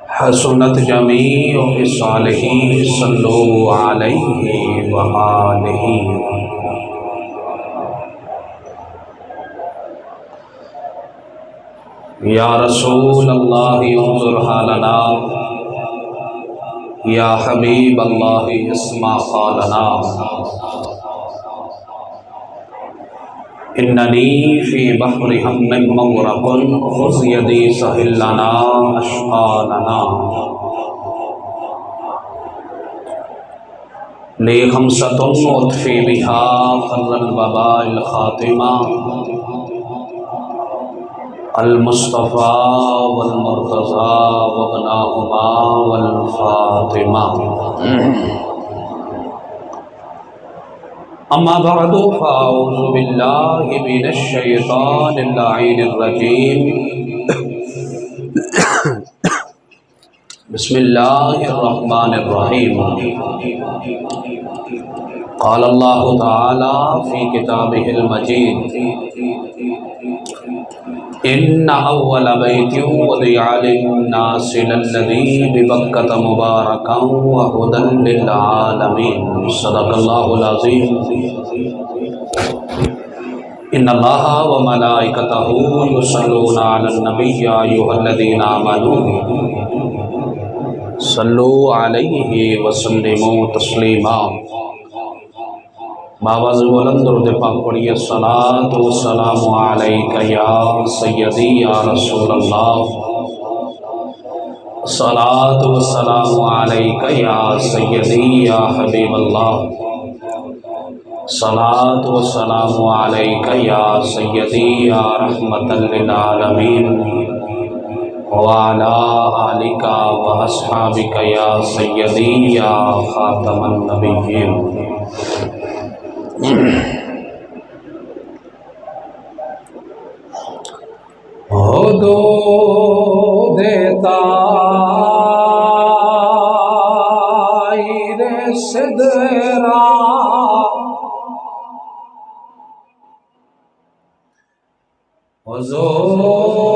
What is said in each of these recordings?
حسنت جمیع خصالہ صلو علیہ وآلہ۔ یا رسول اللہ انظر حالنا، یا حبیب اللہ اسمع قالنا، اننی فی بحر ہم مغرق خذ یدی سہل لنا اشقالنا۔ لی خمسۃ اطفی بہا خر الوباء الخاتمہ، المصطفیٰ والمرتضیٰ وابناہما والفاطمہ۔ اما بعد فاعوذ باللہ من الشیطان اللعین الرجیم، بسم اللہ الرحمن الرحیم۔ قال اللہ تعالی فی کتابہ المجید، ان اول بیت وضع للناس للذی ببکۃ مبارکا وہدی للعالمین۔ صدق اللہ العظیم۔ ان اللہ وملائکتہ یصلون علی النبی یا ایھا الذین آمنوا صلوا علیہ وسلموا تسلیما۔ باواز بلند درود پاک پڑھیے۔ الصلاۃ والسلام علیک یا سیدی یا رسول اللہ، الصلاۃ والسلام علیک یا سیدی یا حبیب اللہ، الصلاۃ والسلام علیک یا سیدی یا رحمۃ للعالمین، وعلی آلک واصحابک یا سیدی یا خاتم النبیین۔ حدود طائر سدرا حضور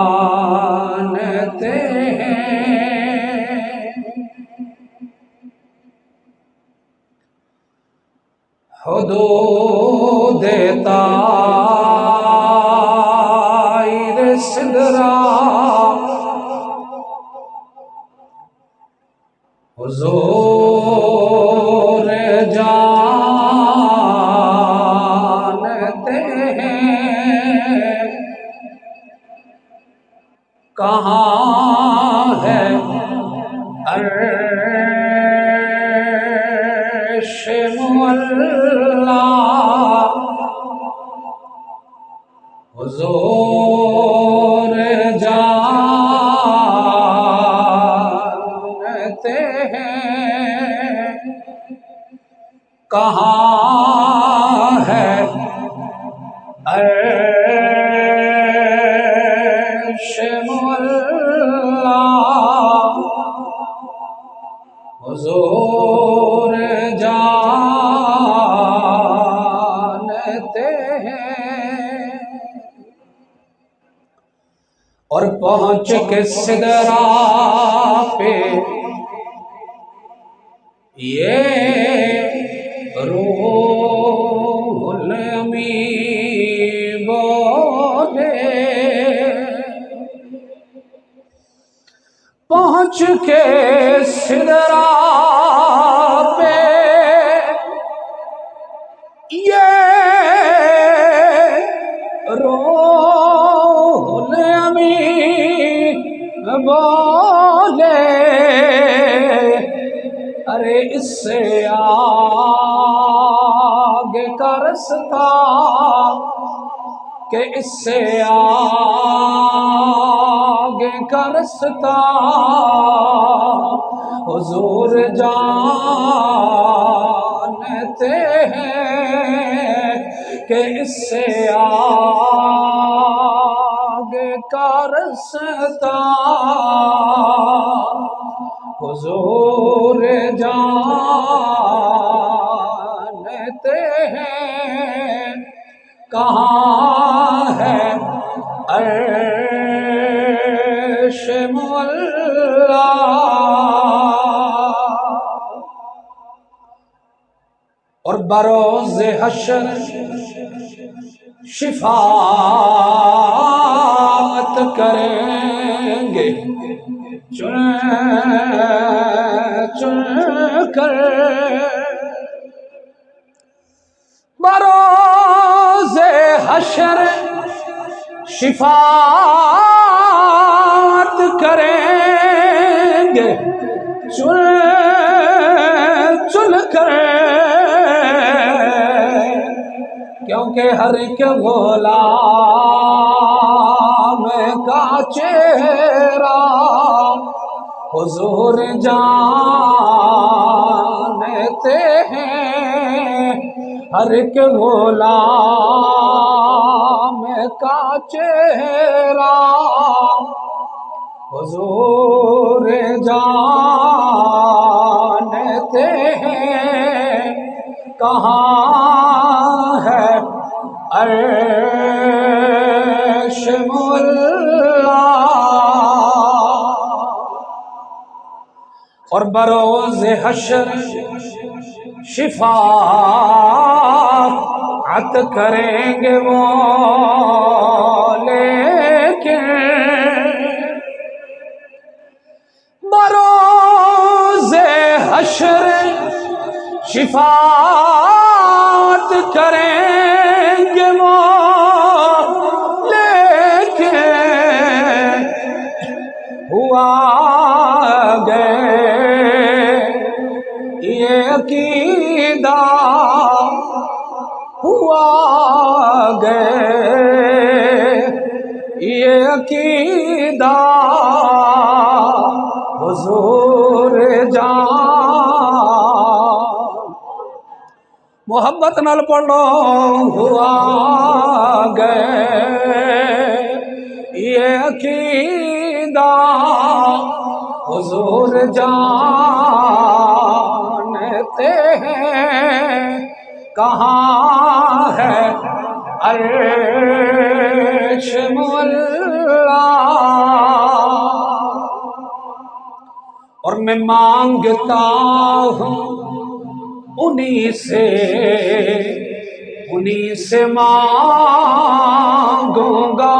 جانتے ہیں، حدود طائر سدرا حضور جانتے ہیں، کہاں ہے عرش معلا، حضور جانتے ہیں، کہاں ہے عرش معلا، حضور جانتے ہیں۔ اور پہنچ کے سدرا پہ یہ روح الامین بولے، پہنچ کے سدرا پہ یہ روح الامین بولے، ارے اس سے آگے کا رستہ، کہ اس سے آگے کا رستہ حضور جانتے ہیں، کہ اس سے آگے کا رستہ حضور جانتے ہیں، کہاں ہے عرش مولا اور بروز حشر شفاعت کریں گے چن چن کر بروز حشر شفاعت کریں گے چن چن کر کیونکہ ہر ایک غلام کا چہرہ حضور جانتے ہیں، ہر ایک غلام کا چہرہ حضور جانتے ہیں، کہاں ہے عرش مولا اور بروز حشر شفاعت کریں گے وہ، لیکن بروز حشر شفاعت کریں گے وہ، لیکن ہوا گئے یہ عقیدہ، ہوا گئے یہ عقیدہ حضور جان، محبت نال پڑھو، ہوا گئے یہ عقیدہ حضور جانتے ہیں، کہاں ہے عرش مولا اور میں مانگتا ہوں انہی سے مانگوں گا،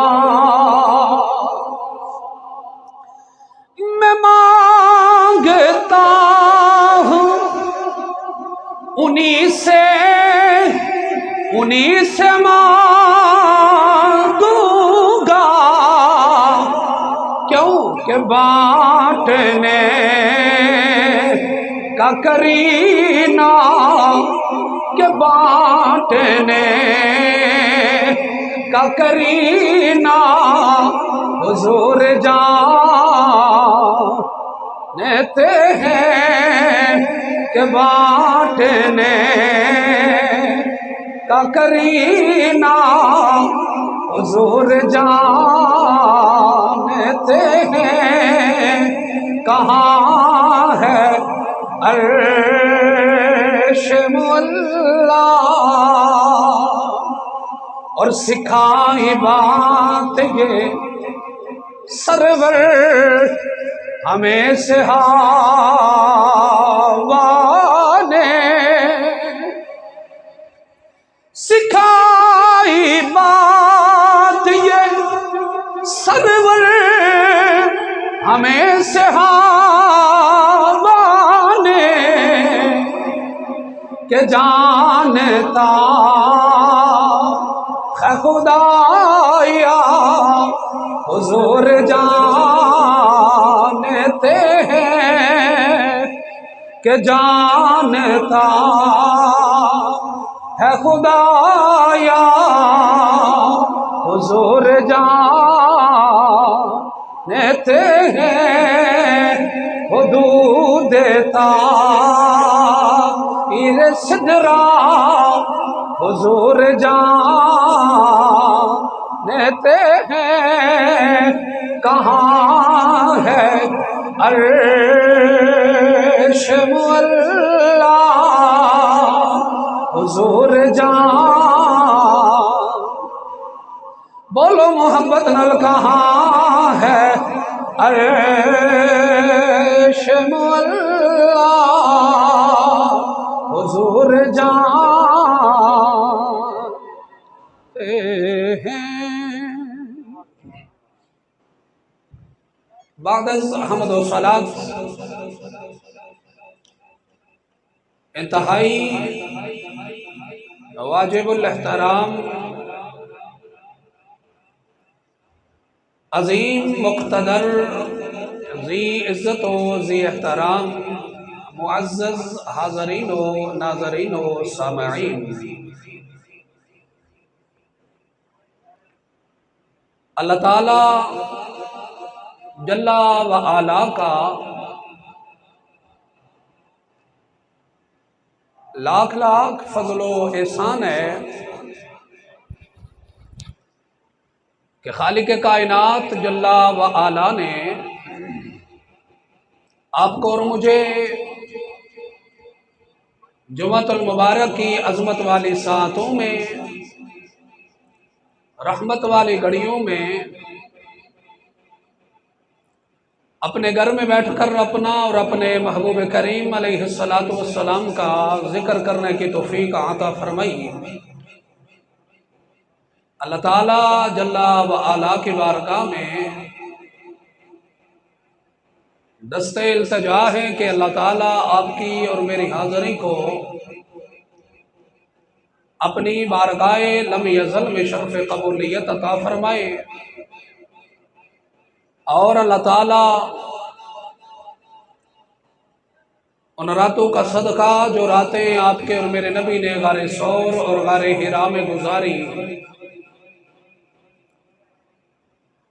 میں مانگتا ہوں انہی سے مانگوں گا، کیوں کہ بانٹنے کا کرینہ، کہ بانٹنے کا کرینہ حضور جانتے ہیں، کہ بانٹنے کا کرینہ حضور جانتے ہیں، کہاں ہے عرش مولا اور سکھائی بات یہ سرور ہمیں صحابہ نے، سکھائی بات یہ سرور ہمیں صحابہ نے، کہ جانتا ہے خدایا حضور جانتے ہیں، کہ جانتا ہے خدایا حضور جانتے ہیں، حدود تایر صدرہ حضور جانتے ہیں، کہاں ہے عرش مولا حضور جان بولو محبت نل کہاں ہے عرش مولا حضور جانتے ہیں۔ بعد از حمد و صلاۃ انتہائی واجب الاحترام عظیم مقتدر ذی عزت و ذی احترام معزز حاضرین و ناظرین و سامعین، اللہ تعالی جل و علا کا لاکھ لاکھ فضل و احسان ہے کہ خالق کائنات جل و علا نے آپ کو اور مجھے جمعۃ المبارک کی عظمت والی ساعتوں میں، رحمت والی گھڑیوں میں اپنے گھر میں بیٹھ کر اپنا اور اپنے محبوب کریم علیہ الصلاۃ والسلام کا ذکر کرنے کی توفیق عطا فرمائی۔ اللہ تعالیٰ جل و علا کی بارگاہ میں دست التجا ہے کہ اللہ تعالیٰ آپ کی اور میری حاضری کو اپنی بارگاہ لم یزل میں شرف قبولیت عطا فرمائے، اور اللہ تعالیٰ ان راتوں کا صدقہ جو راتیں آپ کے اور میرے نبی نے غار ثور اور غار حرا میں گزاری،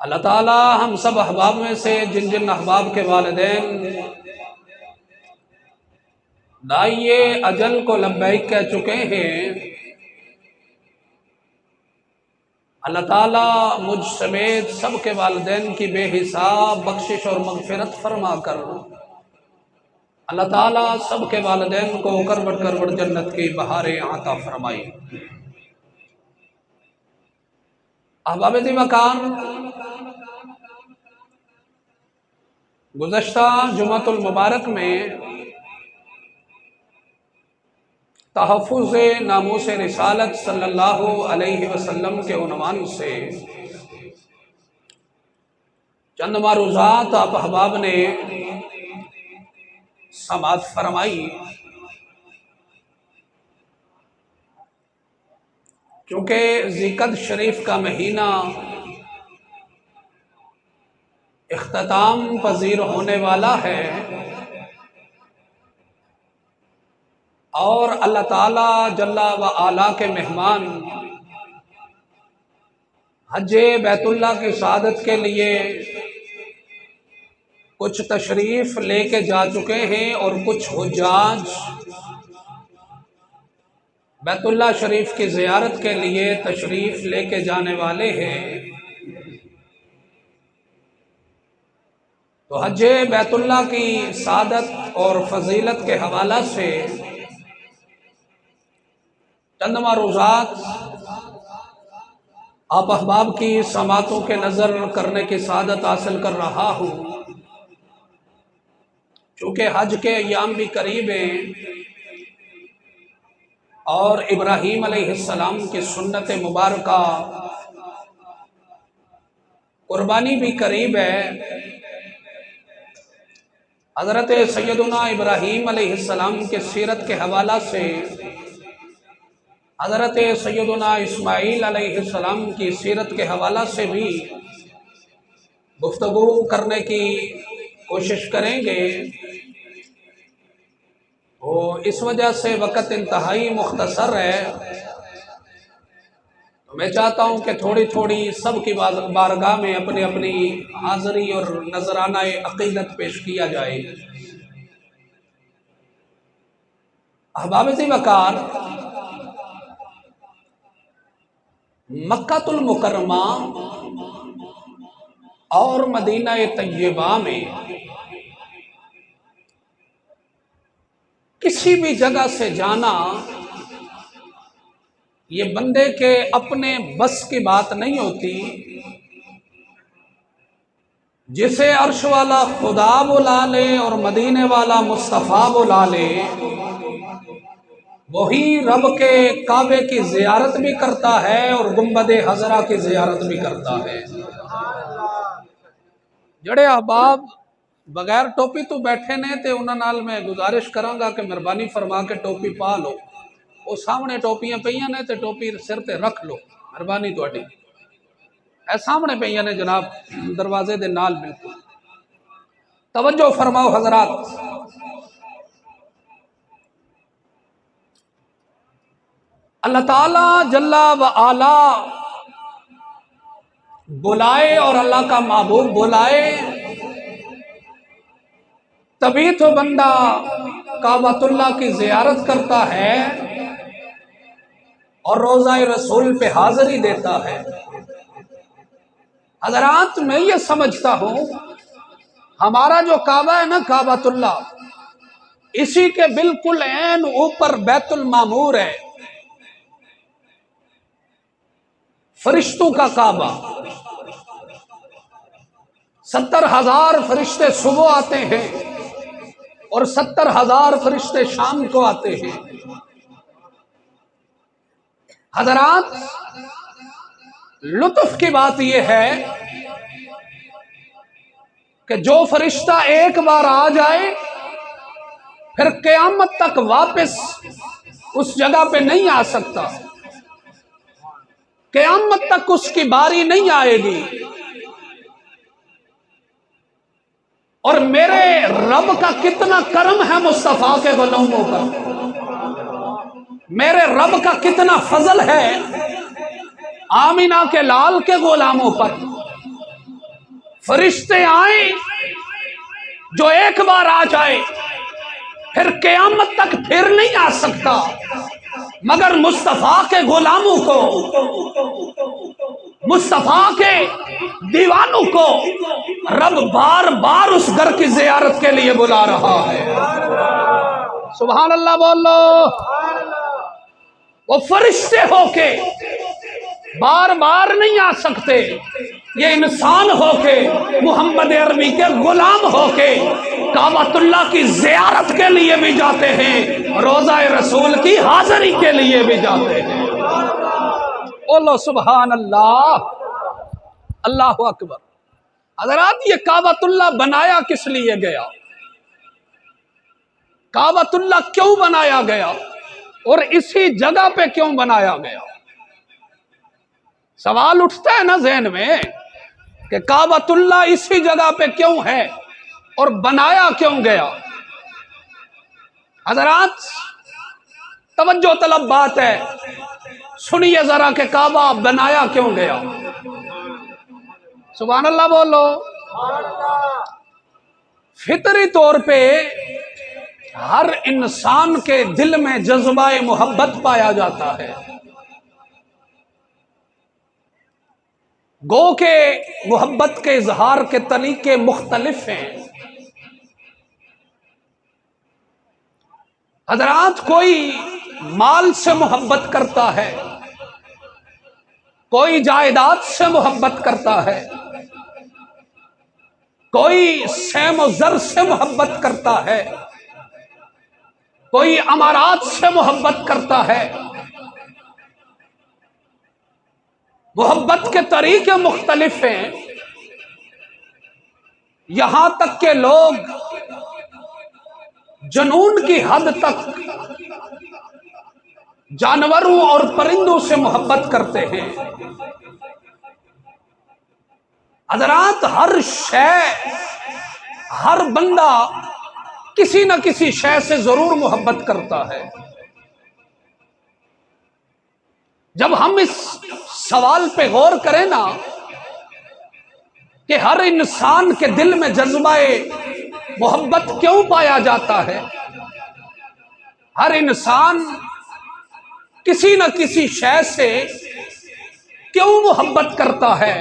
اللہ تعالیٰ ہم سب احباب میں سے جن جن احباب کے والدین داعیے اجل کو لبیک کہہ چکے ہیں، اللہ تعالیٰ مجھ سمیت سب کے والدین کی بے حساب بخشش اور مغفرت فرما کر اللہ تعالیٰ سب کے والدین کو کروٹ کروٹ جنت کی بہاریں عطا فرمائی۔ احباب ذی مکان، گزشتہ جمعۃ المبارک میں تحفظ ناموس رسالت صلی اللہ علیہ وسلم کے عنوان سے چند معروضات آپ احباب نے سماعت فرمائی۔ چونکہ ذی-قعد شریف کا مہینہ اختتام پذیر ہونے والا ہے، اور اللہ تعالیٰ جل و علا کے مہمان حج بیت اللہ کی سعادت کے لیے کچھ تشریف لے کے جا چکے ہیں، اور کچھ حجاج بیت اللہ شریف کی زیارت کے لیے تشریف لے کے جانے والے ہیں۔ تو حج بیت اللہ کی سعادت اور فضیلت کے حوالہ سے چند معروضات آپ احباب کی سماعتوں کے نظر کرنے کی سعادت حاصل کر رہا ہوں۔ چونکہ حج کے ایام بھی قریب ہیں اور ابراہیم علیہ السلام کی سنت مبارکہ قربانی بھی قریب ہے۔ حضرت سیدنا ابراہیم علیہ السلام کے سیرت کے حوالہ سے حضرت سیدنا اسماعیل علیہ السلام کی سیرت کے حوالہ سے بھی گفتگو کرنے کی کوشش کریں گے۔ وہ اس وجہ سے وقت انتہائی مختصر ہے، تو میں چاہتا ہوں کہ تھوڑی تھوڑی سب کی بارگاہ میں اپنی اپنی حاضری اور نذرانہ عقیدت پیش کیا جائے۔ احباب ذی مکان، مکہ المکرمہ اور مدینہ طیبہ میں کسی بھی جگہ سے جانا یہ بندے کے اپنے بس کی بات نہیں ہوتی، جسے عرش والا خدا بلا لے اور مدینے والا مصطفیٰ بلا لے، وہی رب کے کعبے کی زیارت بھی کرتا ہے اور گنبد خضرا کی زیارت بھی کرتا ہے۔ جڑے احباب بغیر ٹوپی تو بیٹھے نے تے انہاں نال میں گزارش کراں گا کہ مہربانی فرما کے ٹوپی پا لو، وہ سامنے ٹوپیاں پئیاں نے تے ٹوپی سر تے رکھ لو، مہربانی تہاڈی اے سامنے پئیاں نے جناب، دروازے دے نال بالکل توجہ فرماؤ حضرات۔ اللہ تعالیٰ جل و علا بلائے اور اللہ کا محبوب بلائے، تبھی تو بندہ کعبۃ اللہ کی زیارت کرتا ہے اور روضہ رسول پہ حاضری دیتا ہے۔ حضرات میں یہ سمجھتا ہوں ہمارا جو کعبہ ہے نا کعبۃ اللہ، اسی کے بالکل عین اوپر بیت المعمور ہے، فرشتوں کا کعبہ۔ 70,000 فرشتے صبح آتے ہیں اور 70,000 فرشتے شام کو آتے ہیں۔ حضرات لطف کی بات یہ ہے کہ جو فرشتہ ایک بار آ جائے پھر قیامت تک واپس اس جگہ پہ نہیں آ سکتا، قیامت تک اس کی باری نہیں آئے گی۔ اور میرے رب کا کتنا کرم ہے مصطفیٰ کے غلاموں پر، میرے رب کا کتنا فضل ہے آمینہ کے لال کے غلاموں پر۔ فرشتے آئیں جو ایک بار آ جائے پھر قیامت تک پھر نہیں آ سکتا، مگر مصطفیٰ کے غلاموں کو، مصطفیٰ کے دیوانوں کو رب بار بار اس گھر کی زیارت کے لیے بلا رہا ہے۔ سبحان اللہ بولو۔ وہ فرشتے ہو کے بار بار نہیں آ سکتے، یہ انسان ہو کے محمد عربی کے غلام ہو کے کعبۃ اللہ کی زیارت کے لیے بھی جاتے ہیں، روضہ رسول کی حاضری کے لیے بھی جاتے ہیں۔ بولو سبحان اللہ، اللہ اکبر۔ حضرات یہ کعبۃ اللہ بنایا کس لیے گیا؟ کعبۃ اللہ کیوں بنایا گیا اور اسی جگہ پہ کیوں بنایا گیا؟ سوال اٹھتا ہے نا ذہن میں کہ کعبۃ اللہ اسی جگہ پہ کیوں ہے اور بنایا کیوں گیا؟ حضرات توجہ طلب بات ہے، سنیے ذرا کہ کعبہ بنایا کیوں گیا۔ سبحان اللہ بولو۔ فطری طور پہ ہر انسان کے دل میں جذبہ محبت پایا جاتا ہے، گو کہ محبت کے اظہار کے طریقے مختلف ہیں۔ حضرات کوئی مال سے محبت کرتا ہے، کوئی جائیداد سے محبت کرتا ہے، کوئی سیم و زر سے محبت کرتا ہے، کوئی امارات سے محبت کرتا ہے۔ محبت کے طریقے مختلف ہیں، یہاں تک کہ لوگ جنون کی حد تک جانوروں اور پرندوں سے محبت کرتے ہیں۔ حضرات ہر شے، ہر بندہ کسی نہ کسی شے سے ضرور محبت کرتا ہے۔ جب ہم اس سوال پہ غور کریں نا کہ ہر انسان کے دل میں جذبہ محبت کیوں پایا جاتا ہے، ہر انسان کسی نہ کسی شے سے کیوں محبت کرتا ہے،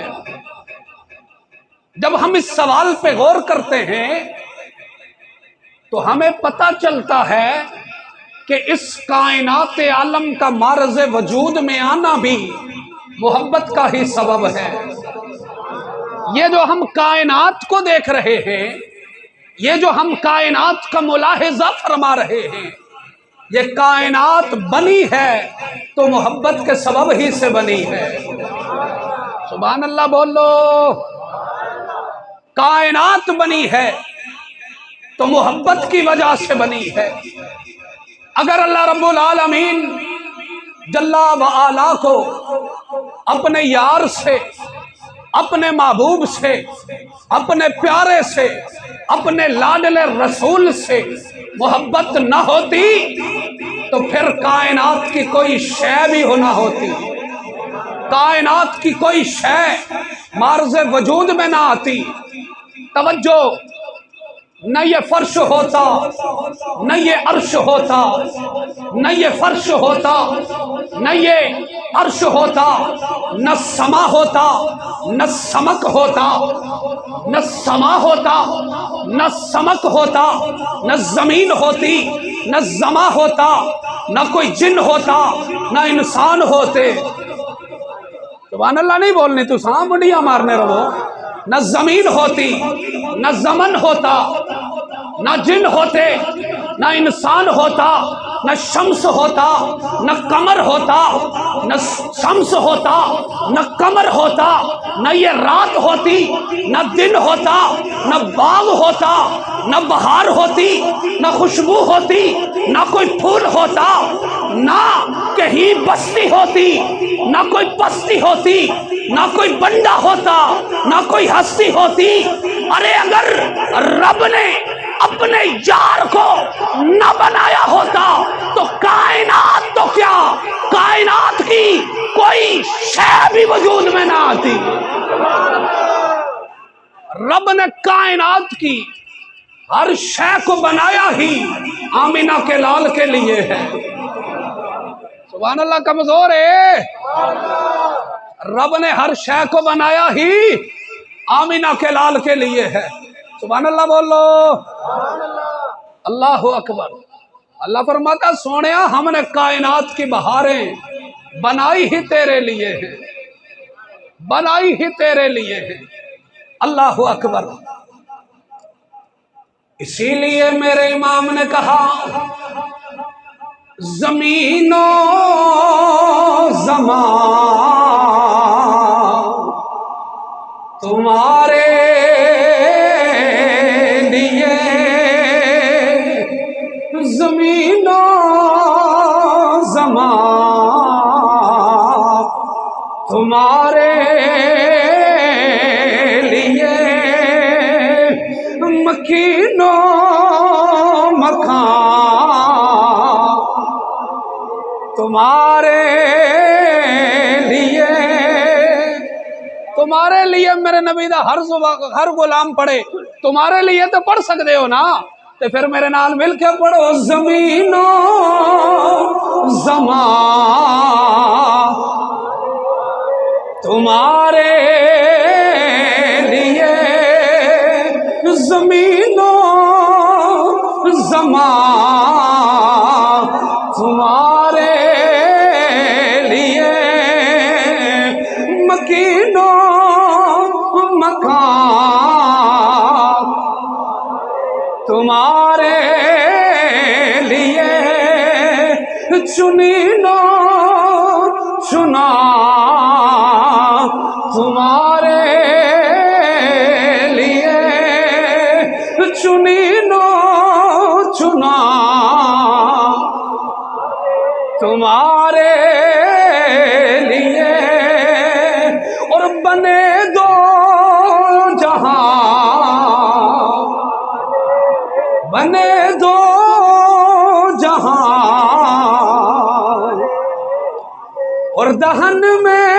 جب ہم اس سوال پہ غور کرتے ہیں تو ہمیں پتہ چلتا ہے کہ اس کائنات عالم کا معرض وجود میں آنا بھی محبت کا ہی سبب ہے۔ یہ جو ہم کائنات کو دیکھ رہے ہیں، یہ جو ہم کائنات کا ملاحظہ فرما رہے ہیں، یہ کائنات بنی ہے تو محبت کے سبب ہی سے بنی ہے۔ سبحان اللہ بولو۔ کائنات بنی ہے تو محبت کی وجہ سے بنی ہے۔ اگر اللہ رب العالمین جل و علا کو اپنے یار سے، اپنے محبوب سے، اپنے پیارے سے، اپنے لاڈلے رسول سے محبت نہ ہوتی تو پھر کائنات کی کوئی شے بھی نہ ہوتی، کائنات کی کوئی شے معرض وجود میں نہ آتی۔ توجہ، نہ یہ فرش ہوتا، نہ یہ عرش ہوتا، نہ یہ فرش ہوتا، نہ یہ عرش ہوتا، نہ سما ہوتا، نہ سمک ہوتا، نہ سما ہوتا، نہ سمک ہوتا، نہ زمین ہوتی، نہ زما ہوتا، نہ کوئی جن ہوتا، نہ انسان ہوتے۔ سبحان اللہ نہیں بولنے تو سام بڑھیا مارنے رہو۔ نہ زمین ہوتی، نہ زمن ہوتا، نہ جن ہوتے، نہ انسان ہوتا، نہ شمس ہوتا، نہ قمر ہوتا، نہ شمس ہوتا، نہ قمر ہوتا، نہ یہ رات ہوتی، نہ دن ہوتا، نہ باغ ہوتا، نہ بہار ہوتی، نہ خوشبو ہوتی، نہ کوئی پھول ہوتا، نہ کہیں بستی ہوتی، نہ کوئی پستی ہوتی، نہ کوئی بندہ ہوتا، نہ کوئی ہستی ہوتی۔ ارے اگر رب نے اپنے یار کو نہ بنایا ہوتا تو کائنات تو کیا، کائنات کی کوئی شے بھی وجود میں نہ آتی۔ رب نے کائنات کی ہر شے کو بنایا ہی آمینہ کے لال کے لیے ہے۔ سبحان اللہ، کمزور ہے۔ رب نے ہر شے کو بنایا ہی آمینہ کے لال کے لیے ہے۔ سبحان اللہ بولو۔ اللہ اکبر۔ اللہ فرماتا سونیا ہم نے کائنات کی بہاریں بنائی ہی تیرے لیے ہیں، بنائی ہی تیرے لیے ہیں۔ اللہ اکبر۔ اسی لیے میرے امام نے کہا زمین و زمان تمہارے لیے، زمین و زمان تمہارے لیے، مکین و مکان تمہارے لیے، تمہارے لیے میرے نبی دا ہر غلام پڑھے، تمہارے لیے تو پڑھ سکتے ہو نا، تو پھر میرے نال مل کے پڑھو زمین و زمان تمہارے لیے، زمین و زمان تمہارے لیے، مکین و مکان تمہارے لیے، چنین و چنا تمہارے لیے، چنین و چنا تمہارے لیے، اور بنے دو جہاں، بنے دو جہاں، اور دہن میں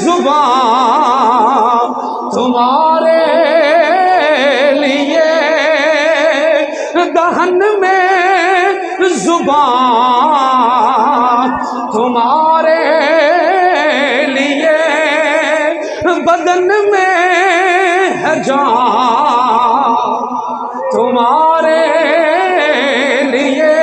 زبان تمہارے لیے، دہن میں زبان تمہارے لیے، بدن میں ہے جان تمہارے لیے،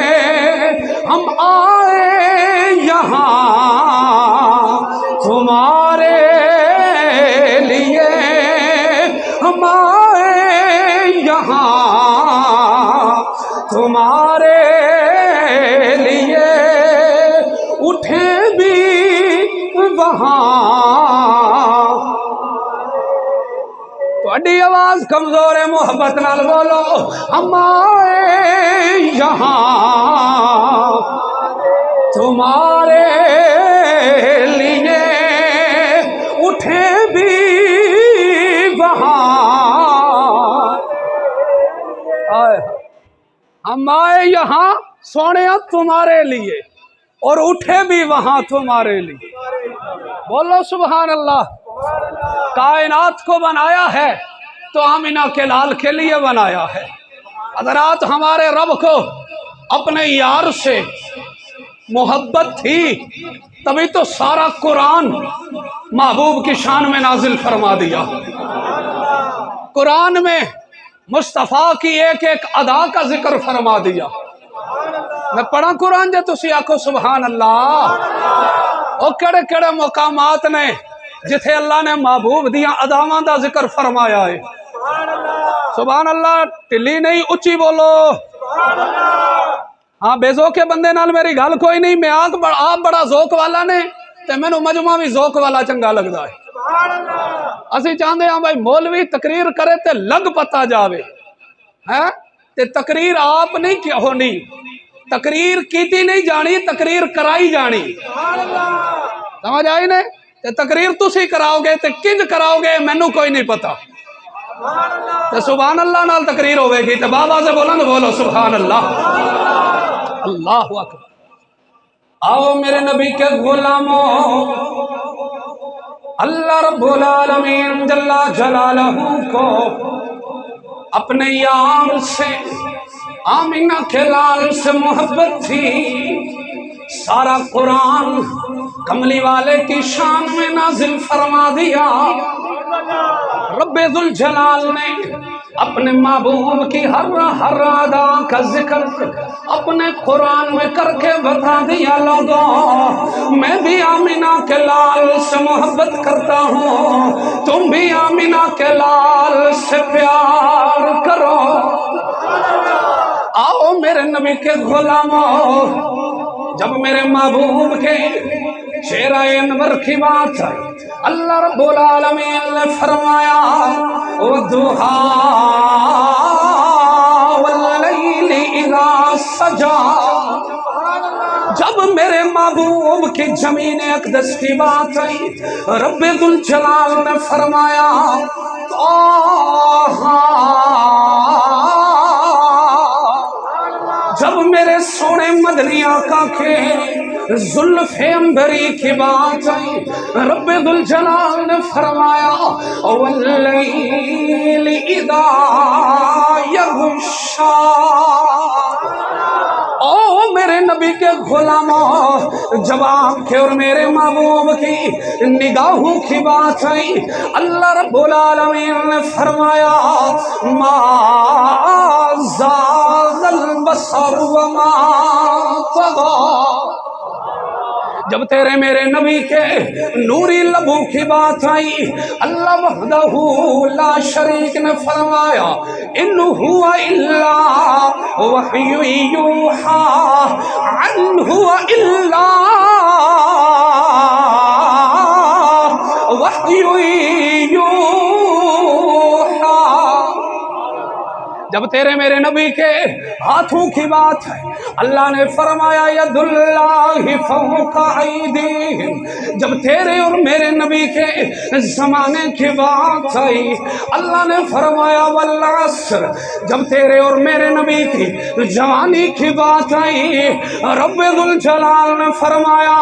تمہارے لیے اٹھے بھی وہاں. تھوڑی آواز کمزور ہے، محبت نال بولو. ہم آئے یہاں تمہارے لیے اٹھے بھی وہاں. ہم آئے یہاں سونے تمہارے لیے اور اٹھے بھی وہاں تمہارے لیے. بولو سبحان اللہ. کائنات کو بنایا ہے تو آمینہ کے لال کے لیے بنایا ہے. حضرات ہمارے رب کو اپنے یار سے محبت تھی تبھی تو سارا قرآن محبوب کی شان میں نازل فرما دیا. قرآن میں مصطفیٰ کی ایک ایک ادا کا ذکر فرما دیا. میں پڑھا قرآن جے تسی آکھو سبحان اللہ. او کڑے کڑے مقامات نے جتھے اللہ نے محبوب دیا اداواں دا ذکر فرمایا ہے. سبحان اللہ. ٹلی نہیں، اچھی بولو. ہاں بے ذوق کے بندے نال میری گل کوئی نہیں. میں آپ بڑا ذوق والا نے تے مینوں مجمع بھی ذوق والا چنگا لگدا ہے. اسی چاہتے ہیں بھائی مولوی تقریر کرے تے لگ پتا جاوے ہے تے تقریر آپ نہیں ہونی، تقریر کیتی نہیں جانی، تقریر کرائی جانی. سمجھ آئی نے؟ تے تقریر تسی کراؤ گے تے کنج کراؤ گے مینوں کوئی نہیں پتا. تے سبحان اللہ نال تقریر ہوئے گی تے بابا سے بولن بولو سبحان اللہ. اللہ اکبر. آؤ میرے نبی کے غلاموں، اللہ رب العالمین جل جلالہ کو اپنے یار سے آمینہ کے لال سے محبت تھی. سارا قرآن کملی والے کی شان میں نازل فرما دیا. رب ذوالجلال نے اپنے محبوب کی ہر ادا کا ذکر اپنے قرآن میں کر کے بتا دیا. لوگوں میں بھی آمینہ کے لال سے محبت کرتا ہوں، تم بھی آمینہ کے لال سے پیار کرو. آؤ میرے نبی کے غلاموں، جب میرے محبوب کے چہرہ انور کی بات آئی اللہ رب العالمین نے فرمایا وَالضُّحَىٰ وَاللَّيْلِ إِذَا سَجَىٰ. جب میرے محبوب کی زمین اقدس کی بات آئی رب ذوالجلال نے فرمایا جب میرے سونے مدنی آقا کے زلف عنبری کی بات آئی رب ذوالجلال نے فرمایا واللیل اذا یغشیٰ. او میرے نبی کے غلاموں، جب آپ کے اور میرے محبوب کی نگاہوں کی بات آئی اللہ رب العالمین نے فرمایا ما زاغ البصر وما طغى. جب تیرے میرے نبی کے نوری لبوں کی بات آئی اللہ وحدہ لا شریک نے فرمایا ان هو الا وحی یوحی ان هو الا وحی یوحی. جب تیرے میرے نبی کے ہاتھوں کی بات ہے اللہ نے فرمایا ید اللہ فوق ایدیہم. جب تیرے اور میرے نبی کے زمانے کی بات آئی اللہ نے فرمایا والعصر. جب تیرے اور میرے نبی کی جوانی کی بات آئی رب ذوالجلال نے فرمایا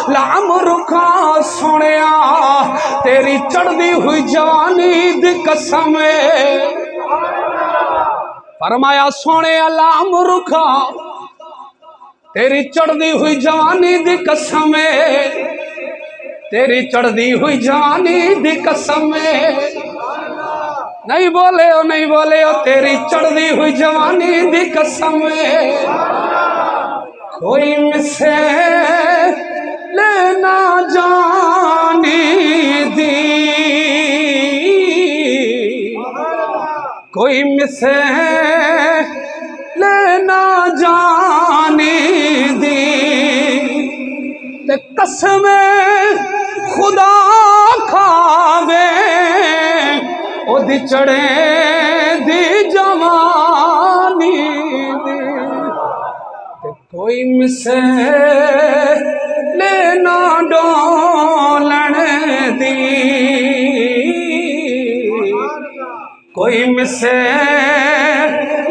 لعمرک سونیا تیری چڑھتی ہوئی جوانی دی قسم فرمایا سونے لعمرک تیری چڑھتی ہوئی جوانی دی قسم تیری چڑھتی ہوئی جوانی دی قسم. نہیں بولے ہو نہیں بولے ہو تیری چڑھتی ہوئی جوانی دی قسم. کوئی مجھے لینا جانی دی کوئی مجھے لینا قسم خدا کھاوے او دی چڑے دی جوانی دی تے کوئی مسے لینا ڈولن دی کوئی مسے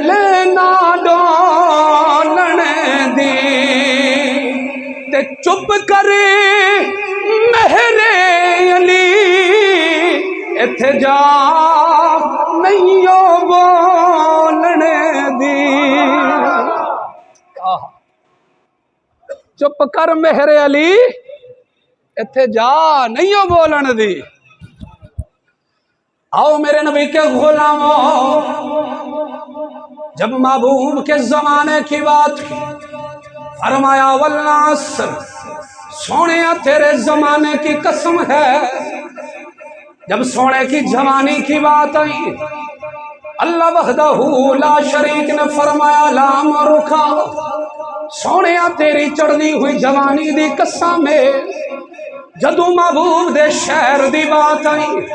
لینا ڈولن دی تے چپ کرے مہر علی ایتھے جا نہیں بولن دی چپ کر مہر علی ایتھے جا نہیں بولن دی آؤ میرے نبی کے غلاموں جب محبوب کے زمانے کی بات کی فرمایا والنصر سونیا تیرے زمانے کی قسم ہے جب سونے کی جوانی کی بات آئی اللہ وحدہ لا شریک نے فرمایا لا مرکا سونیا تیری چڑھنی ہوئی جوانی دی قسم ہے جدو محبوب دے شہر دی بات آئی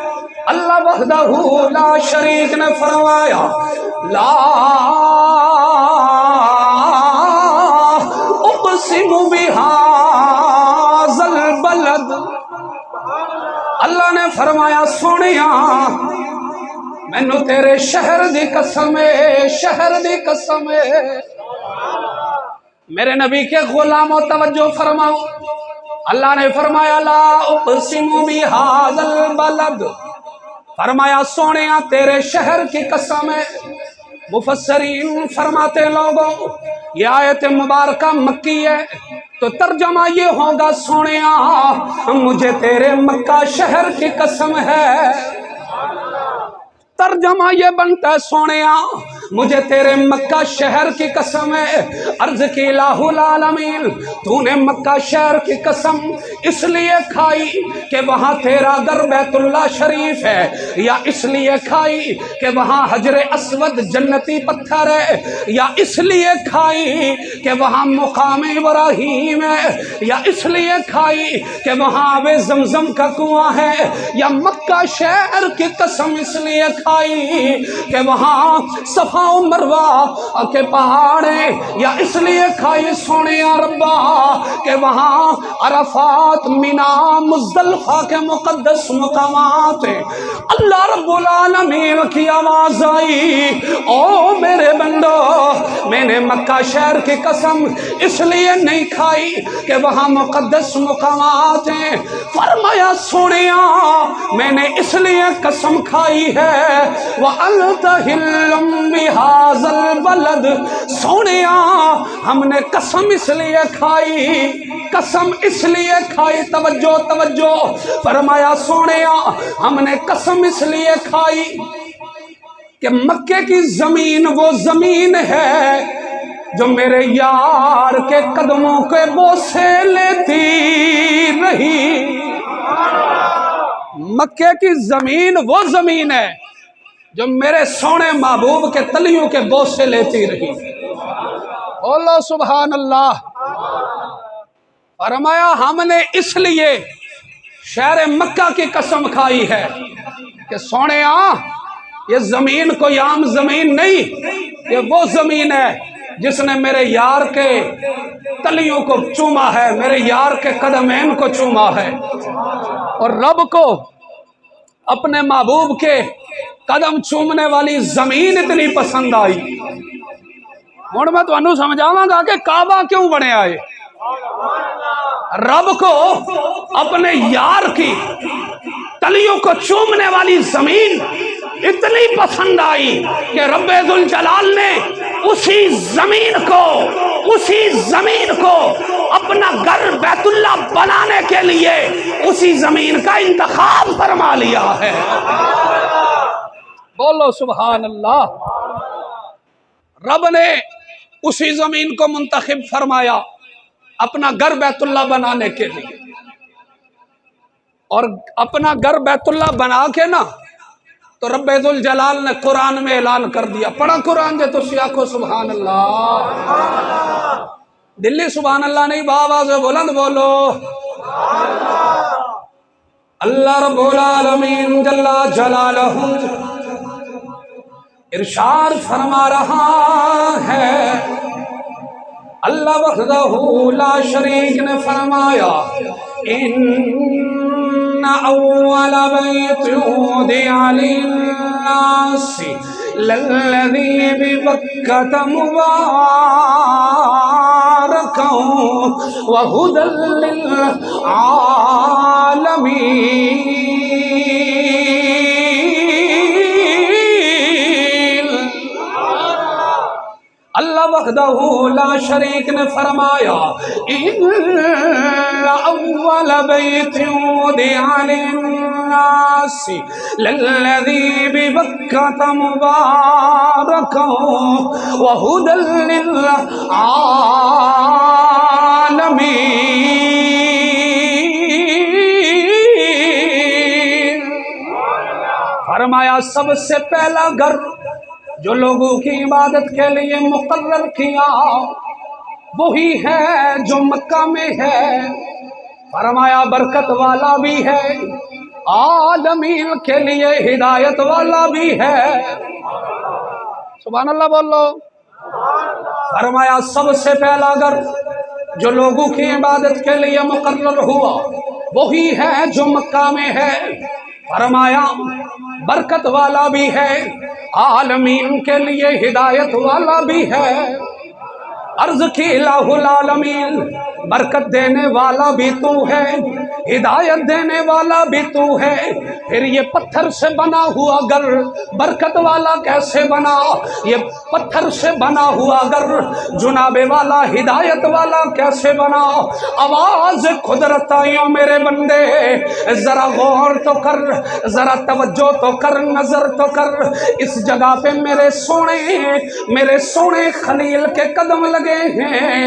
اللہ وحدہ لا شریک نے فرمایا لا اقسم بہذا البلد اللہ نے فرمایا سونیا مینوں تیرے شہر دی قسم ہے شہر دی قسم ہے میرے نبی کے غلاموں توجہ فرماؤ اللہ نے فرمایا لا اقسم بہذا البلد فرمایا سونیا تیرے شہر کی قسم ہے مفسرین فرماتے لوگوں یہ آیت مبارکہ مکی ہے تو ترجمہ یہ ہوگا سونیا مجھے تیرے مکہ شہر کی قسم ہے ترجمہ یہ بنتا ہے سونیا مجھے تیرے مکہ شہر کی قسم ہے عرض کی الہ العالمین تو نے مکہ شہر کی قسم اس لیے کھائی کہ وہاں تیرا گھر بیت اللہ شریف ہے یا اس لیے کھائی کہ وہاں حجر اسود جنتی پتھر ہے یا اس لیے کھائی کہ وہاں مقام ابراہیم ہے یا اس لیے کھائی کہ وہاں آب زمزم کا کنواں ہے یا مکہ شہر کی قسم اس لیے کھائی کہ وہاں صفا و مروہ کے پہاڑیں یا اس لیے کھائی سونیا ربا کہ وہاں عرفات مینا مزدلفہ کے مقدس مقامات ہیں اللہ رب العالمین کی آواز آئی او میرے بندو میں نے مکہ شہر کی قسم اس لیے نہیں کھائی کہ وہاں مقدس مقامات ہیں فرمایا سونیا میں نے اس لیے قسم کھائی ہے وَأَنْتَ هِلٌّ بِهَذَا الْبَلَدِ سونیا ہم نے قسم اس لیے کھائی قسم اس لیے کھائی توجہ توجہ فرمایا سونیا ہم نے قسم اس لیے کھائی کہ مکے کی زمین وہ زمین ہے جو میرے یار کے قدموں کے بوسے لیتی رہی مکے کی زمین وہ زمین ہے جو میرے سونے محبوب کے تلیوں کے بوسے لیتی رہی اللہ سبحان اللہ فرمایا ہم نے اس لیے شہر مکہ کی قسم کھائی ہے کہ سونے یہ زمین کوئی عام زمین نہیں یہ وہ زمین ہے جس نے میرے یار کے تلیوں کو چوما ہے میرے یار کے قدمین کو چوما ہے اور رب کو اپنے محبوب کے قدم چومنے والی زمین اتنی پسند آئی ہوں میں تمہیں سمجھاواں گا کہ کعبہ کیوں بنے آئے رب کو اپنے یار کی تلیوں کو چومنے والی زمین اتنی پسند آئی کہ رب ذوالجلال نے اسی زمین کو اپنا گھر بیت اللہ بنانے کے لیے اسی زمین کا انتخاب فرما لیا ہے بولو سبحان اللہ رب نے اسی زمین کو منتخب فرمایا اپنا گھر بیت اللہ بنانے کے لیے اور اپنا گھر بیت اللہ بنا کے نا تو رب ذوالجلال نے قرآن میں اعلان کر دیا پڑھا قرآن جے تو سیاکو سبحان اللہ دلی سبحان اللہ نہیں بابا سے بلند بولو اللہ رب العالمین جل جلالہ ارشاد فرما رہا ہے، اللہ وحدہ لا شریک نے فرمایا، ان اول بیت وضع للناس للذی ببکۃ مبارکا وہدی للعالمین۔ اللہ وحدہ لا شریک نے فرمایا، ان اول بیت وضع للناس للذی ببکۃ مبارکا وہدی للعالمین۔ فرمایا سب سے پہلا گھر جو لوگوں کی عبادت کے لیے مقرر کیا وہی ہے جو مکہ میں ہے، فرمایا برکت والا بھی ہے، عالمین کے لیے ہدایت والا بھی ہے۔ سبحان اللہ بولو۔ فرمایا سب سے پہلا گھر جو لوگوں کی عبادت کے لیے مقرر ہوا وہی ہے جو مکہ میں ہے، فرمایا برکت والا بھی ہے، عالمین کے لیے ہدایت والا بھی ہے۔ عرض کی الہ العالمین، برکت دینے والا بھی تو ہے، ہدایت دینے والا بھی تو ہے، پھر یہ پتھر سے بنا ہوا گھر برکت والا کیسے بنا؟ یہ پتھر سے بنا ہوا گھر جناب والا ہدایت والا کیسے بنا؟ آواز قدرت آئیوں میرے بندے، ذرا غور تو کر، ذرا توجہ تو کر، نظر تو کر۔ اس جگہ پہ میرے سونے خلیل کے قدم لگے ہیں،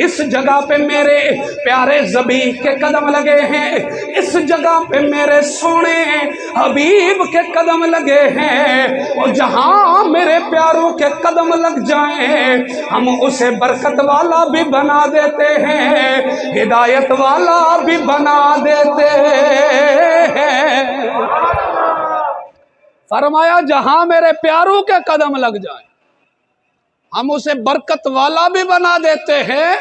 اس جگہ پہ میرے پیارے ذبیح کے قدم لگے ہیں، اس جگہ پہ میرے سونے حبیب کے قدم لگے ہیں، اور جہاں میرے پیاروں کے قدم لگ جائیں ہم اسے برکت والا بھی بنا دیتے ہیں، ہدایت والا بھی بنا دیتے ہیں۔ فرمایا جہاں میرے پیاروں کے قدم لگ جائیں ہم اسے برکت والا بھی بنا دیتے ہیں،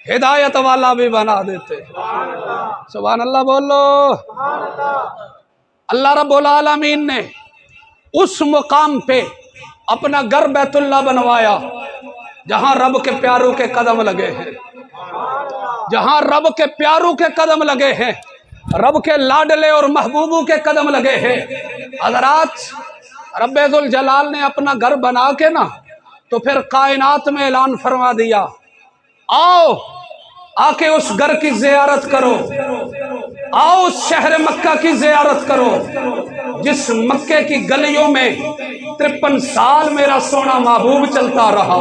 ہدایت والا بھی بنا دیتے ہیں۔ سبحان اللہ بولو۔ اللہ رب العالمین نے اس مقام پہ اپنا گھر بیت اللہ بنوایا جہاں رب کے پیاروں کے قدم لگے ہیں، جہاں رب کے پیاروں کے قدم لگے ہیں، رب کے لاڈلے اور محبوبوں کے قدم لگے ہیں۔ حضرات، رب ذوالجلال نے اپنا گھر بنا کے نا تو پھر کائنات میں اعلان فرما دیا، آؤ آ کے اس گھر کی زیارت کرو، آؤ اس شہر مکہ کی زیارت کرو جس مکے کی گلیوں میں 53 سال میرا سونا محبوب چلتا رہا۔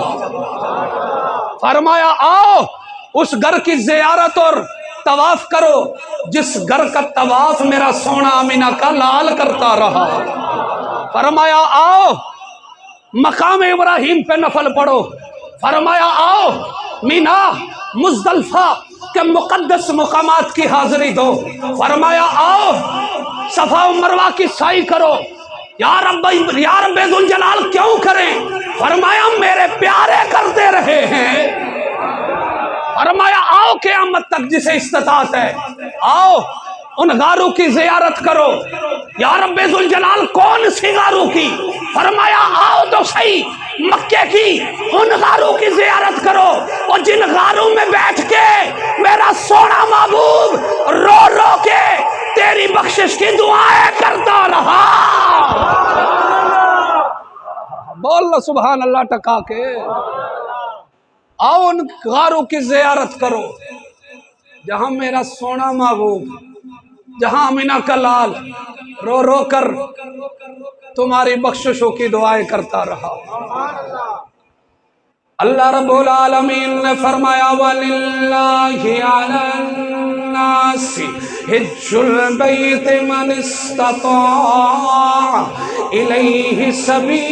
فرمایا آؤ اس گھر کی زیارت اور طواف کرو جس گھر کا طواف میرا سونا آمینہ کا لال کرتا رہا۔ فرمایا آؤ مقام ابراہیم پہ نفل پڑھو، فرمایا آؤ مینا مزدلفہ کے مقدس مقامات کی حاضری دو، فرمایا آؤ صفا و مروہ کی سعی کرو۔ یا رب ذوالجلال کیوں کریں؟ فرمایا میرے پیارے کرتے رہے ہیں۔ فرمایا آؤ قیامت تک جسے استطاعت ہے آؤ ان غاروں کی زیارت کرو۔ یا رب ذوالجلال کون سی غاروں کی؟ فرمایا آؤ تو صحیح مکے کی ان غاروں کی زیارت کرو اور جن غاروں میں بیٹھ کے میرا سونا محبوب رو رو کے تیری بخشش کی دعائیں کرتا رہا۔ بول سبحان اللہ ٹکا کے۔ آؤ ان غاروں کی زیارت کرو جہاں میرا سونا محبوب، جہاں آمینہ کا لال رو رو کر تمہاری بخششوں کی دعائیں کرتا رہا۔ اللہ رب العالمین نے فرمایا وَلِلَّهِ عَلَى النَّاسِ حِجُّ الْبَيْتِ مَنِ اسْتَطَاعَ إِلَيْهِ سَبِيلًا۔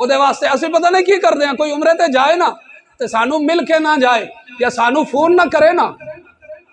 ਉਹਦੇ ਵਾਸਤੇ ਅਸੀਂ ਪਤਾ ਨਹੀਂ ਕੀ ਕਰਦੇ ਆ, ਕੋਈ ਉਮਰੇ ਤੇ ਜਾਏ ਨਾ ਤੇ ਸਾਨੂੰ ਮਿਲ ਕੇ ਨਾ ਜਾਏ ਜਾਂ ਸਾਨੂੰ ਫੋਨ ਨਾ ਕਰੇ ਨਾ,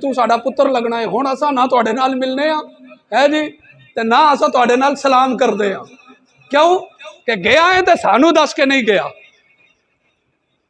ਤੂੰ ਸਾਡਾ ਪੁੱਤਰ ਲੱਗਣਾ ਹੈ। ਹੁਣ ਅਸਾਂ ਨਾ ਤੁਹਾਡੇ ਨਾਲ ਮਿਲਨੇ ਆ ਹੈ ਜੀ ਤੇ ਨਾ ਅਸਾਂ ਤੁਹਾਡੇ ਨਾਲ ਸਲਾਮ ਕਰਦੇ ਆ। ਕਿਉਂ ਕਿ ਗਿਆ ਹੈ ਤੇ ਸਾਨੂੰ ਦੱਸ ਕੇ ਨਹੀਂ ਗਿਆ।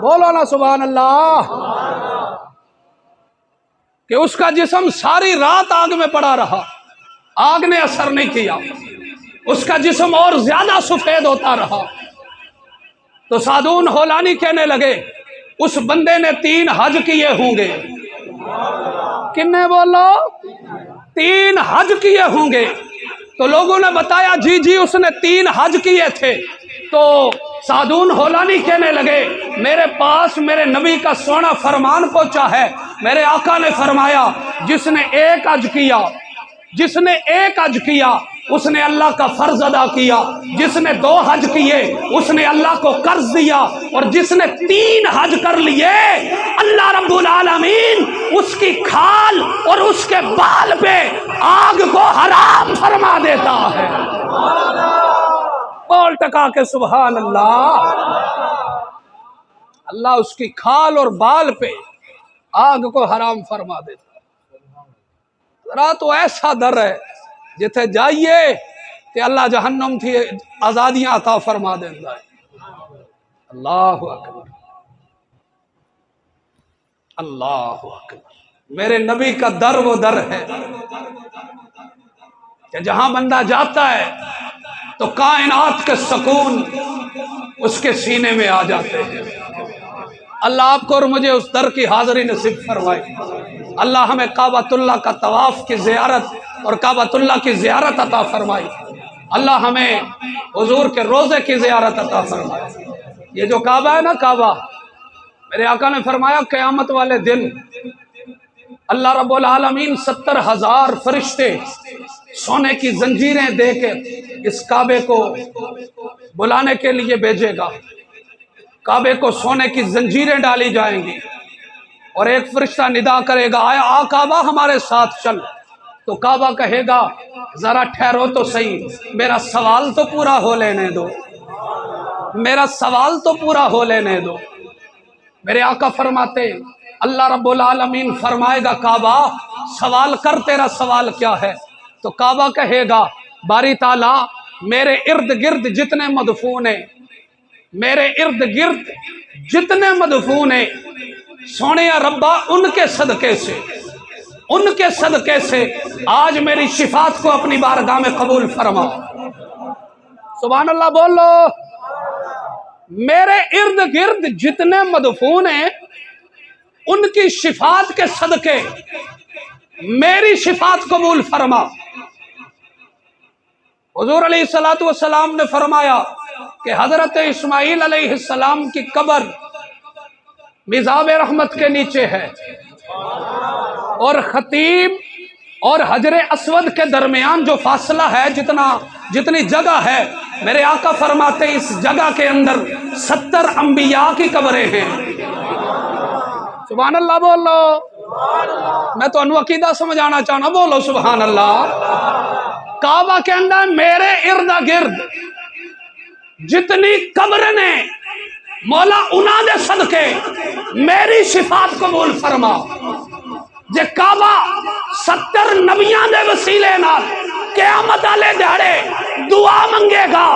بولو نا سبحان اللہ. کہ اس کا جسم ساری رات آگ میں پڑا رہا، آگ نے اثر نہیں کیا، اس کا جسم اور زیادہ سفید ہوتا رہا. تو سعدون ہولانی کہنے لگے اس بندے نے 3 حج کیے ہوں گے. کنے بولو؟ 3 حج کیے ہوں گے. تو لوگوں نے بتایا جی اس نے 3 حج کیے تھے. تو سعدون ہولانی کہنے لگے میرے پاس میرے نبی کا سونا فرمان پہنچا ہے. میرے آقا نے فرمایا جس نے 1 حج کیا، جس نے 1 حج کیا اس نے اللہ کا فرض ادا کیا، جس نے 2 حج کیے اس نے اللہ کو قرض دیا، اور جس نے 3 حج کر لیے اللہ رب العالمین اس کی کھال اور اس کے بال پہ آگ کو حرام فرما دیتا ہے. بول ٹکا کے سبحان اللہ. اللہ اس کی کھال اور بال پہ آگ کو حرام فرما دیتا ہے. ذرا تو ایسا در ہے جتھے جائیے کہ اللہ جہنم تھی آزادیاں عطا فرما دیتا ہے. اللہ اکبر، اللہ اکبر. میرے نبی کا در وہ در ہے کہ جہاں بندہ جاتا ہے تو کائنات کے سکون اس کے سینے میں آ جاتے ہیں. اللہ آپ کو اور مجھے اس در کی حاضری نصیب فرمائے. اللہ ہمیں کعبۃ اللہ کا طواف کی زیارت اور کعبۃ اللہ کی زیارت عطا فرمائی. اللہ ہمیں حضور کے روزے کی زیارت عطا فرمائے. یہ جو کعبہ ہے نا کعبہ، میرے آقا نے فرمایا قیامت والے دن اللہ رب العالمین 70,000 فرشتے سونے کی زنجیریں دے کے اس کعبے کو بلانے کے لیے بھیجے گا. کعبے کو سونے کی زنجیریں ڈالی جائیں گی اور ایک فرشتہ ندا کرے گا آ کعبہ ہمارے ساتھ چل. تو کعبہ کہے گا ذرا ٹھہرو تو صحیح، میرا سوال تو پورا ہو لینے دو، میرا سوال تو پورا ہو لینے دو. میرے آقا فرماتے اللہ رب العالمین فرمائے گا کعبہ سوال کر، تیرا سوال کیا ہے؟ تو کعبہ کہے گا باری تعالیٰ میرے ارد گرد جتنے مدفون ہیں، میرے ارد گرد جتنے مدفون ہیں سونے ربا ان کے صدقے سے، ان کے صدقے سے آج میری شفاعت کو اپنی بارگاہ میں قبول فرما. سبحان اللہ بولو. میرے ارد گرد جتنے مدفون ہیں ان کی شفاعت کے صدقے میری شفاعت قبول فرما. حضور علیہ السلام نے فرمایا کہ حضرت اسماعیل علیہ السلام کی قبر میزاب رحمت کے نیچے ہے، اور خطیب اور حجر اسود کے درمیان جو فاصلہ ہے، جتنی جگہ ہے، میرے آقا فرماتے اس جگہ کے اندر 70 انبیاء کی قبریں ہیں. سبحان اللہ بولو. میں تو انو عقیدہ سمجھانا چاہنا، بولو سبحان اللہ. کعبہ کے اندر میرے ارد گرد جتنی قبریں نے مولا انہاں دے صدقے میری شفاعت قبول فرما. جے کعبہ 70 نبیاں دے وسیلے نال قیامت والے دہاڑے دعا منگے گا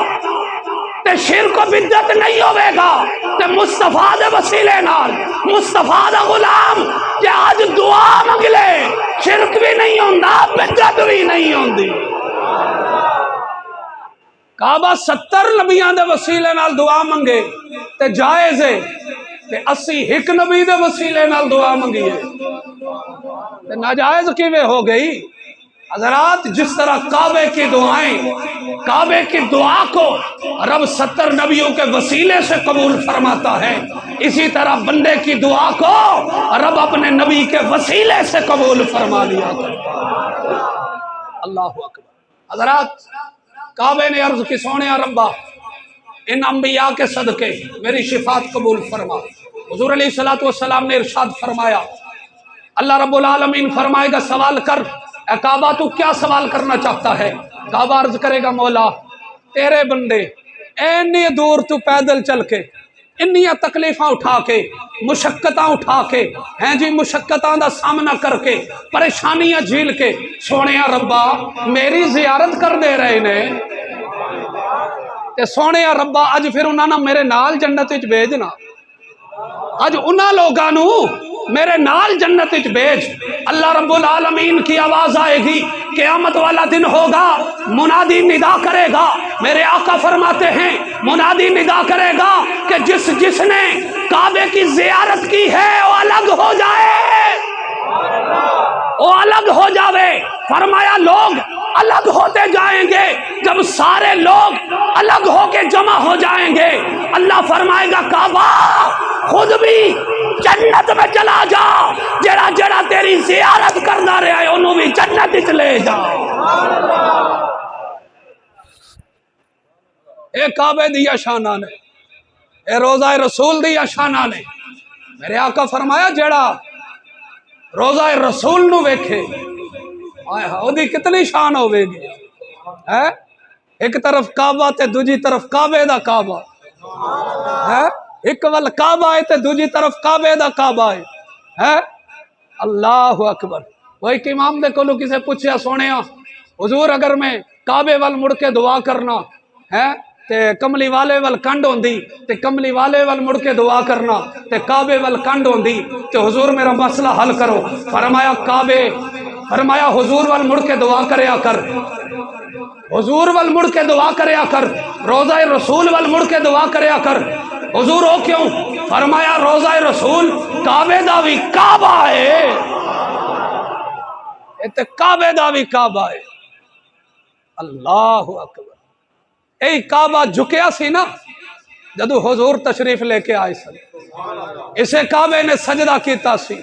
تے شرک و بدعت نہیں ہوے گا، تے مصطفیٰ دے وسیلے نال مصطفیٰ دا غلام جے آج دعا منگ لے شرک بھی نہیں ہوندا، بدعت بھی نہیں ہوندی. کعبہ 70 نبیاں دے وسیلے نال دعا منگے تے جائز ہے، تے 80 ایک نبی دے وسیلے نال دعا منگیے تے ناجائز کیویں ہو گئی؟ حضرات جس طرح کعبے کی دعائیں، کعبے کی دعا کو رب 70 نبیوں کے وسیلے سے قبول فرماتا ہے، اسی طرح بندے کی دعا کو رب اپنے نبی کے وسیلے سے قبول فرما لیا کرتا. اللہ اکبر. حضرات کعبے نے عرض کی سونے ربا ان انبیاء کے صدقے میری شفاعت قبول فرما. حضور علیہ السلام نے ارشاد فرمایا اللہ رب العالمین فرمائے گا سوال کر اے کعبہ تو کیا سوال کرنا چاہتا ہے؟ کعبہ عرض کرے گا مولا تیرے بندے اینی دور تو پیدل چل کے انیاں تکلیفاں اٹھا کے مشقتاں اٹھا کے ہیں جی مشقتاں دا سامنا کر کے پریشانیاں جھیل کے سونے ربا میری زیارت کر دے رہے نے. تے سونے ربا اج پھر انہاں نہ میرے نال جنت وچ بھیجنا، اج انہاں لوگاں نو میرے نال جنت وچ بھیج۔ اللہ رب العالمین کی آواز آئے گی، قیامت والا دن ہوگا، منادی ندا کرے گا، میرے آقا فرماتے ہیں منادی ندا کرے گا کہ جس نے کعبے کی زیارت کی ہے وہ الگ ہو جائے، وہ الگ ہو جاوے۔ فرمایا لوگ الگ ہوتے جائیں گے، جب سارے لوگ الگ ہو کے جمع ہو جائیں گے اللہ فرمائے گا کعبہ خود بھی جنت میں چلا جا، جڑا جڑا تیری زیارت کرنا رہا ہے انہوں بھی جنت وچ لے جا۔ اے کعبے دیا شانہ نے، اے روزہ رسول دیا شانہ نے۔ میرے آقا فرمایا جڑا روزہ رسول نو ویکھے آئے ہاں دی کتنی شان ہوے گی، ایک طرف کعبہ تے دوجی طرف کعبے دا کعبہ، ایک ول کعبہ ہے تے دوجی طرف کعبے دا کعبہ ہے۔ اللہ اکبر۔ وہ ایک امام دے کولو کسے پوچھیا سونیا حضور اگر میں کعبے وال مڑ کے دعا کرنا ہے تے کملی والے وال کنڈ ہوندی تے کملی والے وال مڑ کے دعا کرنا تے کعبے وال کنڈ ہوندی تے حضور میرا مسئلہ حل کرو۔ فرمایا حضور وال مڑ کے دعا کریا کر، حضور وال مڑ کے دعا کریا کر، روزہ رسول وال مڑ کے دعا کریا کر۔ حضور ہو کیوں؟ فرمایا روزہ رسول کعبے دا بھی کعبہ ہے، تے کعبے دا بھی کعبہ ہے۔ اللہ اکبر۔ اے کعبہ جھکیا سی نا جدو حضور تشریف لے کے آئے سن، اسے کعبے نے سجدہ کیتا سی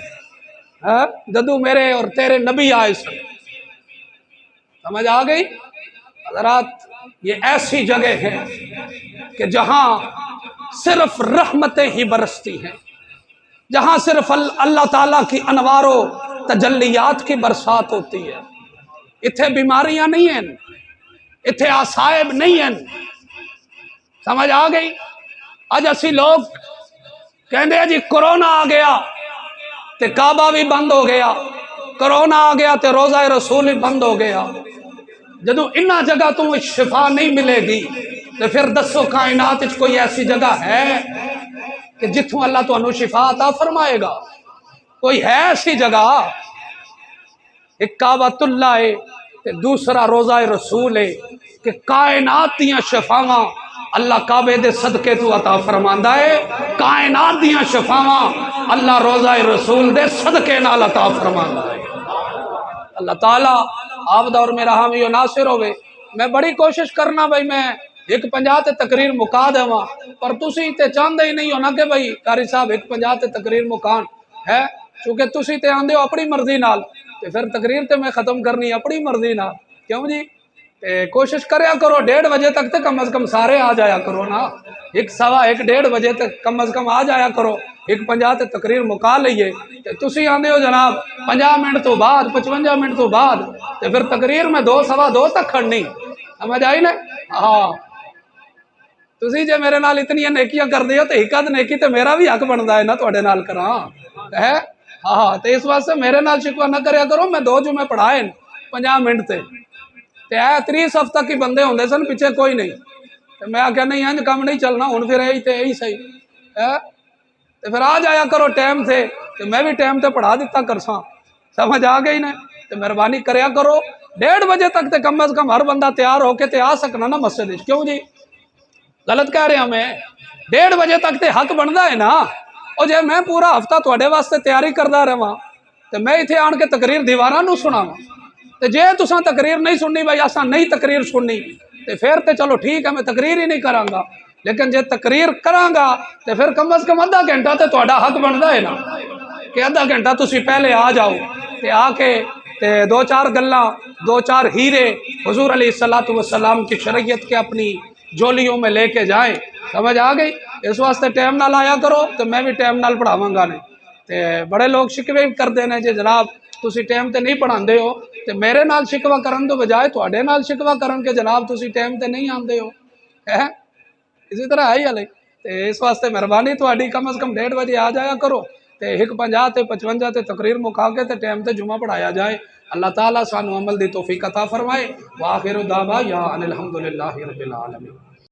جدو میرے اور تیرے نبی آئے سن۔ سمجھ آ گئی؟ حضرات یہ ایسی جگہ ہے کہ جہاں صرف رحمتیں ہی برستی ہیں، جہاں صرف اللہ تعالیٰ کی انوار و تجلیات کی برسات ہوتی ہے۔ اتھے بیماریاں نہیں ہیں، اتھے آسائب نہیں ہیں۔ سمجھ آ گئی؟ آج اسی لوگ کہندے جی کرونا آ گیا تے کعبہ بھی بند ہو گیا، کرونا آ گیا تے روزہ رسول بھی بند ہو گیا۔ جدو انہاں جگہ تو شفا نہیں ملے گی تو پھر دسو کائنات وچ کوئی ایسی جگہ ہے کہ جتھوں اللہ تو انہوں شفا عطا فرمائے گا؟ کوئی ہے ایسی جگہ؟ ایک کعبۃ اللہ ہے تے دوسرا روزہ رسول ہے کہ کائنات دیاں شفاواں اللہ کعبے دے صدقے تو عطا فرماندا ہے، کائنات دیاں شفاواں اللہ روزہ رسول دے صدقے نال عطا فرماندا ہے۔ اللہ تعالیٰ آپ دا اور میرا حامی و ناصر ہوئے۔ میں بڑی کوشش کرنا بھائی میں 1:50 تے تقریر مکا دیواں، پر تسی تے چاہندے ہی نہیں ہونا کہ بھائی قاری صاحب 1:50 تے تقریر مکان ہے، چونکہ تسی تے آندے ہو اپنی مرضی نال تے پھر تقریر تے میں ختم کرنی اپنی مرضی نال، کیوں جی؟ کوشش کریا کرو 1:30 بجے تک تے کم از کم سارے آ جایا کرو نا، 1:15 بجے تک کم از کم آ جایا کرو، 1:50 تے تقریر مکا لئیے۔ تسی آندے ہو جناب 50 منٹ تو بعد 55 منٹ تو بعد تے پھر تقریر میں 2:15 تک کھڑنی، سمجھ آئی نا؟ ہاں تسی جے میرے نال اتنی نیکیاں کر دیو تے ایک آدھ نیکی تے میرا بھی حق بندا ہے نا تواڈے نال کراں ہے۔ ہاں تے اس واسطے میرے نال شکوہ نہ کریا کرو، میں 2 جمعے پڑھائے 50 منٹ تے 30 صف تک ہی بندے ہوندے سن، پیچھے کوئی نہیں۔ میں آخیا نہیں انج کام نہیں چلنا، ہن پھر یہی صحیح ہے تے پھر آ جایا کرو ٹائم سے تے میں بھی ٹائم تے پڑھا دیتا کرساں، سمجھ آ گئی نا؟ تے مہربانی کریا کرو 1:30 بجے تک تے کم از کم ہر بندہ تیار ہو کے تے آ سکنا نا مسجد وچ، کیوں جی؟ غلط کہہ رہا میں؟ 1:30 بجے تک تے حق بندا ہے نا۔ او جے میں پورا ہفتہ تواڈے واسطے تیاری کردا رہواں تے میں ایتھے آن کے تقریر دیواراں نو سناواں تے جے تساں تقریر نہیں سننی بھائی اساں نہیں تقریر سننی تے پھر تے چلو ٹھیک ہے میں تقریر ہی نہیں کراں گا، لیکن جے تقریر کراں گا تے پھر کم از کم آدھا گھنٹہ تے تہاڈا حق بندا ہے نا کہ آدھا گھنٹہ تسی پہلے آ جاؤ تے آ کے تے 2-4 گلاں 2-4 ہیرے حضور علیہ الصلوۃ والسلام کی شریعت کے اپنی جولیوں میں لے کے جائیں، سمجھ آ گئی؟ اس واسطے ٹائم نال آیا کرو تو میں بھی ٹائم نال پڑھاواں گا نہیں تے بڑے لوگ شکوے کردے نے جے جناب تسی ٹائم تے نہیں پڑھاندے ہو تے میرے نال شکوہ کرن تو بجائے تواڈے نال شکوہ کرن کہ جناب تسی ٹائم تے نہیں آندے ہو، ہے اسی طرح ہے ہی ہلے۔ تے اس واسطے مہربانی تواڈی کم از کم 1:30 بجے آ جایا کرو تے 1:50 تے 55 تے تقریر مکا کے تے ٹائم تے جمعہ پڑھایا جائے۔ اللہ تعالیٰ سانو عمل دی توفیق عطا فرمائے۔ وآخر دعوانا ان الحمدللہ رب العالمین۔